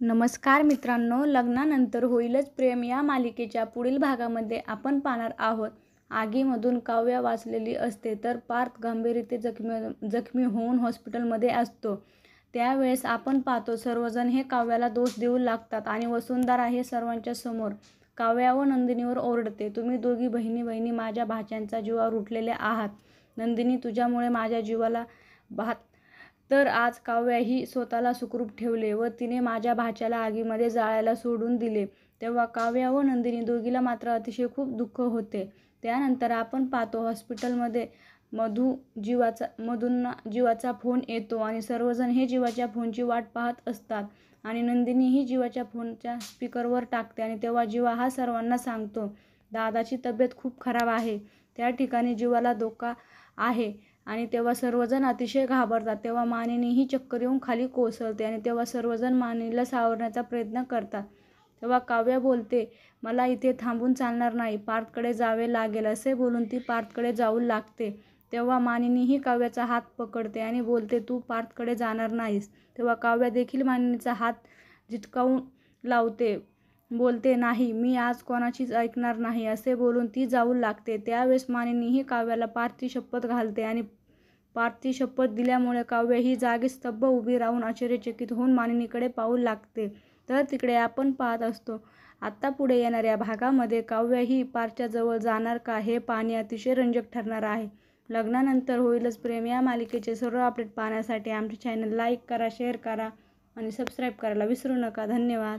नमस्कार मित्रांनो, लग्नानंतर होईलच प्रेम या मालिकेच्या पुढील भागामध्ये आपण पाहणार आहोत. आगीमधून काव्या वाचलेली असते तर पार्थ गंभीररीत्या जखमी होऊन हॉस्पिटलमध्ये असतो. त्यावेळेस आपण पाहतो सर्वजण हे काव्याला दोष देऊ लागतात आणि वसुंधरा हे सर्वांच्या समोर काव्या व नंदिनीवर ओरडते. तुम्ही दोघी बहिणी माझ्या भाच्यांच्या जीवावर उठलेल्या आहात. नंदिनी, तुझ्यामुळे माझ्या जीवाला तर आज काव्या ही स्वतःला सुखरूप ठेवले व तिने माझ्या भाच्याला आगीमध्ये जाळायला सोडून दिले. तेव्हा काव्या व नंदिनी दोघीला मात्र अतिशय खूप दुःख होते. त्यानंतर आपण पाहतो हॉस्पिटलमध्ये मधूंना जीवाचा फोन येतो आणि सर्वजण हे जीवाच्या फोनची वाट पाहत असतात आणि नंदिनी ही जीवाच्या फोनच्या स्पीकरवर टाकते आणि तेव्हा जीवा हा सर्वांना सांगतो, दादाची तब्येत खूप खराब आहे, त्या ठिकाणी जीवाला धोका आहे. आणि तेव्हा सर्वजण अतिशय घाबरतात. तेव्हा मानिनी ही चक्कर येऊन खाली कोसळते आणि तेव्हा सर्वजण मानिनीला सावरण्याचा प्रयत्न करतात. तेव्हा काव्या बोलते, मला इथे थांबून चालणार नाही, पार्थकडे जावे लागेल, असे बोलून ती पार्थकडे जाऊ लागते. तेव्हा मानिनी ही काव्याचा हात पकडते आणि बोलते, तू पार्थकडे जाणार नाहीस. तेव्हा काव्या देखील मानिनीचा हात झटकावून लावते, बोलते, नाही, मी आज कोणाचीच ऐकणार नाही, असे बोलून ती जाऊ लागते. त्यावेळेस मानिनी ही काव्याला पार्थची शपथ घालते आणि पार्थची शपथ दिल्यामुळे काव्या ही जागीच स्तब्ध उभी राहून आश्चर्यचकित होऊन मानिनीकडे पाहू लागते. तर तिकडे आपण पाहत असतो आत्ता पुढे येणाऱ्या भागामध्ये काव्या ही पार्थच्या जवळ जाणार का हे पाहणे अतिशय रंजक ठरणार आहे. लग्नानंतर होईलच प्रेम या मालिकेचे सर्व अपडेट पाहण्यासाठी आमचे चॅनल लाईक करा, शेअर करा आणि सबस्क्राईब करायला विसरू नका. धन्यवाद.